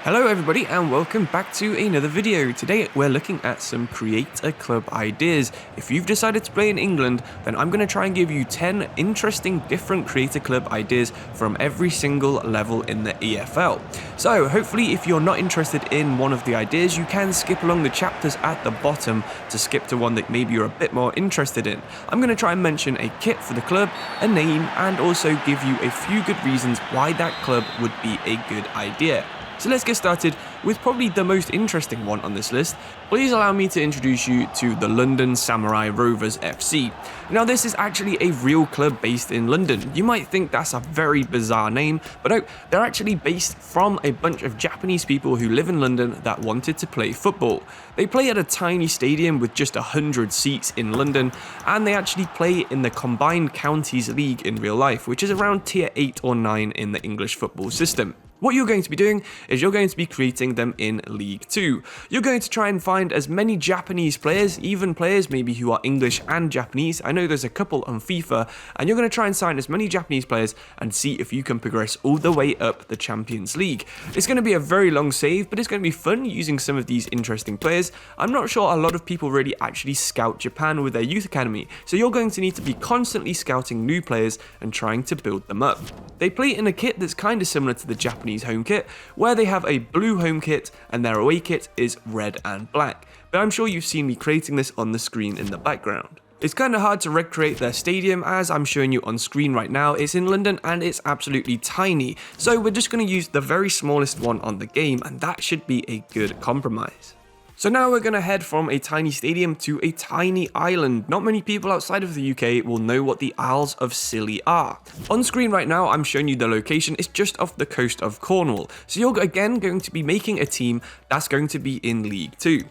Hello everybody and welcome back to another video. Today we're looking at some create a club ideas. If you've decided to play in England, then I'm going to try and give you 10 interesting different create a club ideas from every single level in the EFL. So hopefully if you're not interested in one of the ideas, you can skip along the chapters at the bottom to skip to one that maybe you're a bit more interested in. I'm going to try and mention a kit for the club, a name, and also give you a few good reasons why that club would be a good idea. So let's get started with probably the most interesting one on this list. Please allow me to introduce you to the London Samurai Rovers FC. Now this is actually a real club based in London. You might think that's a very bizarre name, but no, they're actually based from a bunch of Japanese people who live in London that wanted to play football. They play at a tiny stadium with just 100 seats in London, and they actually play in the Combined Counties League in real life, which is around tier 8 or 9 in the English football system. What you're going to be doing is you're going to be creating them in League 2. You're going to try and find as many Japanese players, even players maybe who are English and Japanese. I know there's a couple on FIFA, and you're going to try and sign as many Japanese players and see if you can progress all the way up the Champions League. It's going to be a very long save, but it's going to be fun using some of these interesting players. I'm not sure a lot of people really actually scout Japan with their youth academy, so you're going to need to be constantly scouting new players and trying to build them up. They play in a kit that's kind of similar to the Japanese home kit, where they have a blue home kit and their away kit is red and black, but I'm sure you've seen me creating this on the screen in the background. It's kind of hard to recreate their stadium, as I'm showing you on screen right now. It's in London and it's absolutely tiny, so we're just going to use the very smallest one on the game, and that should be a good compromise. So now we're going to head from a tiny stadium to a tiny island. Not many people outside of the UK will know what the Isles of Scilly are. On screen right now, I'm showing you the location. It's just off the coast of Cornwall. So you're again going to be making a team that's going to be in League 2.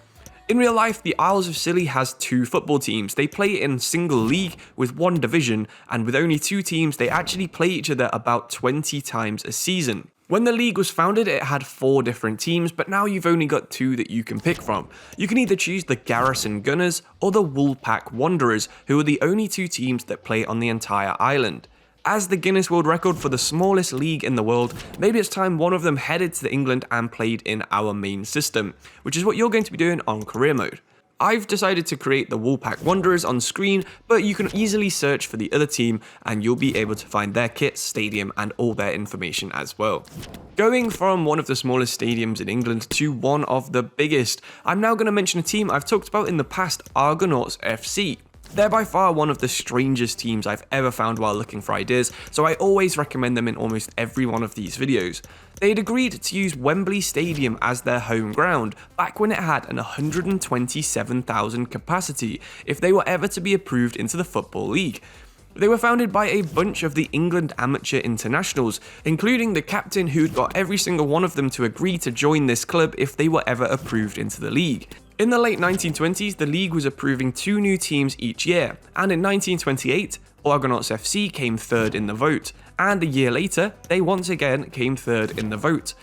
In real life, the Isles of Scilly has 2 football teams. They play in single league with 1 division, and with only 2 teams, they actually play each other about 20 times a season. When the league was founded, it had 4 different teams, but now you've only got 2 that you can pick from. You can either choose the Garrison Gunners or the Woolpack Wanderers, who are the only 2 teams that play on the entire island. As the Guinness World Record for the smallest league in the world, maybe it's time one of them headed to England and played in our main system, which is what you're going to be doing on career mode. I've decided to create the Woolpack Wanderers on screen, but you can easily search for the other team and you'll be able to find their kit, stadium, and all their information as well. Going from one of the smallest stadiums in England to one of the biggest, I'm now going to mention a team I've talked about in the past, Argonauts F.C. They're by far one of the strangest teams I've ever found while looking for ideas, so I always recommend them in almost every one of these videos. They had agreed to use Wembley Stadium as their home ground, back when it had an 127,000 capacity, if they were ever to be approved into the Football League. They were founded by a bunch of the England amateur internationals, including the captain who'd got every single one of them to agree to join this club if they were ever approved into the league. In the late 1920s, the league was approving 2 new teams each year, and in 1928, Argonauts FC came 3rd in the vote, and a year later, they once again came 3rd in the vote.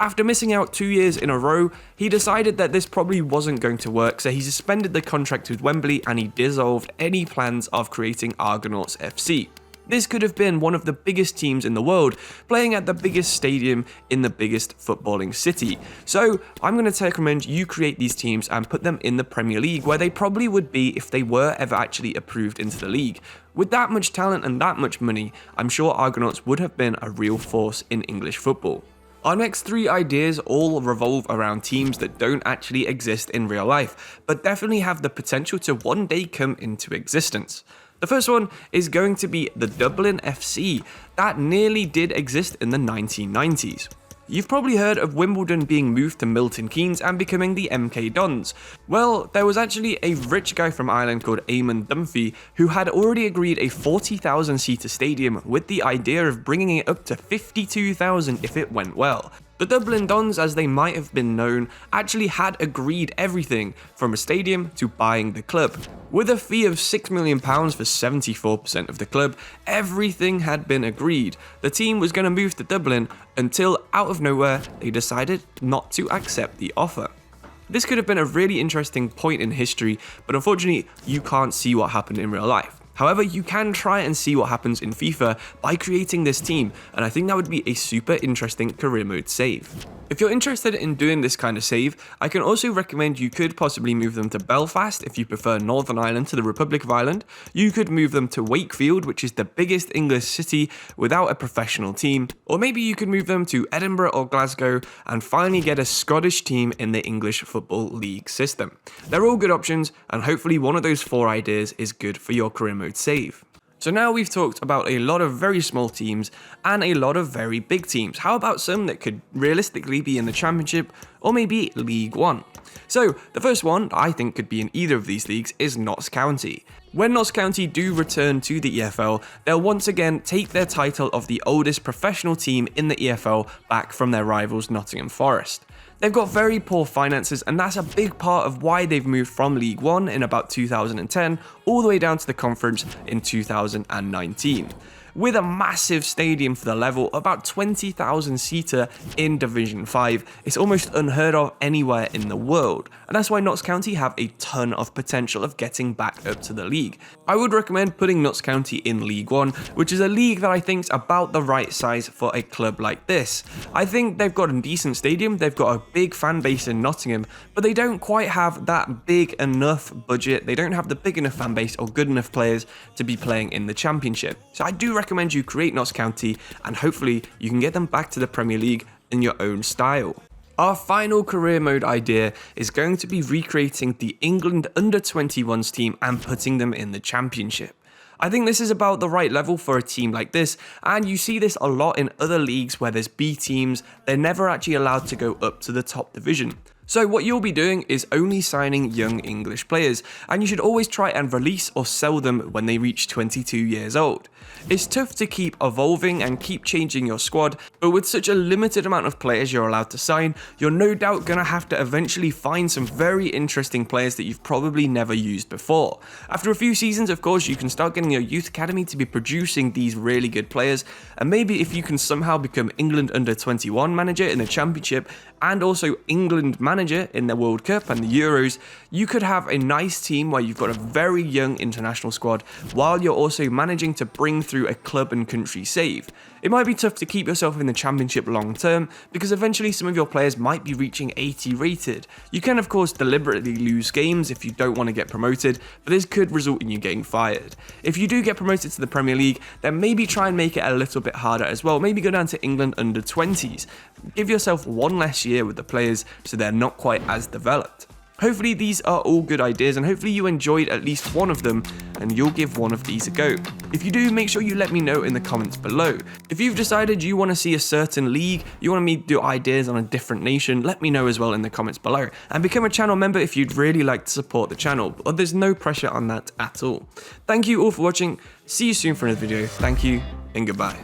After missing out 2 years in a row, he decided that this probably wasn't going to work, so he suspended the contract with Wembley and he dissolved any plans of creating Argonauts FC. This could have been one of the biggest teams in the world, playing at the biggest stadium in the biggest footballing city. So I'm going to recommend you create these teams and put them in the Premier League, where they probably would be if they were ever actually approved into the league. With that much talent and that much money, I'm sure Argonauts would have been a real force in English football. Our next 3 ideas all revolve around teams that don't actually exist in real life, but definitely have the potential to one day come into existence. The first one is going to be the Dublin FC, that nearly did exist in the 1990s. You've probably heard of Wimbledon being moved to Milton Keynes and becoming the MK Dons. Well, there was actually a rich guy from Ireland called Eamon Dunphy who had already agreed a 40,000 seater stadium with the idea of bringing it up to 52,000 if it went well. The Dublin Dons, as they might have been known, actually had agreed everything from a stadium to buying the club. With a fee of £6 million for 74% of the club, everything had been agreed. The team was going to move to Dublin until, out of nowhere, they decided not to accept the offer. This could have been a really interesting point in history, but unfortunately, you can't see what happened in real life. However, you can try and see what happens in FIFA by creating this team, and I think that would be a super interesting career mode save. If you're interested in doing this kind of save, I can also recommend you could possibly move them to Belfast if you prefer Northern Ireland to the Republic of Ireland. You could move them to Wakefield, which is the biggest English city without a professional team. Or maybe you could move them to Edinburgh or Glasgow and finally get a Scottish team in the English Football League system. They're all good options, and hopefully one of those 4 ideas is good for your career mode save. So now we've talked about a lot of very small teams and a lot of very big teams. How about some that could realistically be in the Championship or maybe League One? So the first one I think could be in either of these leagues is Notts County. When Notts County do return to the EFL, they'll once again take their title of the oldest professional team in the EFL back from their rivals Nottingham Forest. They've got very poor finances, and that's a big part of why they've moved from League One in about 2010 all the way down to the Conference in 2019. With a massive stadium for the level, about 20,000 seater in Division 5, it's almost unheard of anywhere in the world, and that's why Notts County have a ton of potential of getting back up to the league. I would recommend putting Notts County in League 1, which is a league that I think is about the right size for a club like this. I think they've got a decent stadium, they've got a big fan base in Nottingham, but they don't quite have that big enough budget, they don't have the big enough fan base or good enough players to be playing in the Championship. So I do recommend you create Notts County, and hopefully you can get them back to the Premier League in your own style. Our final career mode idea is going to be recreating the England under-21s team and putting them in the Championship. I think this is about the right level for a team like this, and you see this a lot in other leagues where there's B teams, they're never actually allowed to go up to the top division. So what you'll be doing is only signing young English players, and you should always try and release or sell them when they reach 22 years old. It's tough to keep evolving and keep changing your squad, but with such a limited amount of players you're allowed to sign, you're no doubt going to have to eventually find some very interesting players that you've probably never used before. After a few seasons, of course, you can start getting your youth academy to be producing these really good players, and maybe if you can somehow become England under-21 manager in the Championship and also England manager in the World Cup and the Euros, you could have a nice team where you've got a very young international squad while you're also managing to bring through a club and country save. It might be tough to keep yourself in the Championship long term because eventually some of your players might be reaching 80 rated. You can of course deliberately lose games if you don't want to get promoted, but this could result in you getting fired. If you do get promoted to the Premier League, then maybe try and make it a little bit harder as well. Maybe go down to England under-20s. Give yourself one less year with the players so they're not quite as developed. Hopefully these are all good ideas, and hopefully you enjoyed at least one of them and you'll give one of these a go. If you do, make sure you let me know in the comments below. If you've decided you want to see a certain league, you want me to do ideas on a different nation, let me know as well in the comments below. And become a channel member if you'd really like to support the channel, but there's no pressure on that at all. Thank you all for watching, see you soon for another video, thank you and goodbye.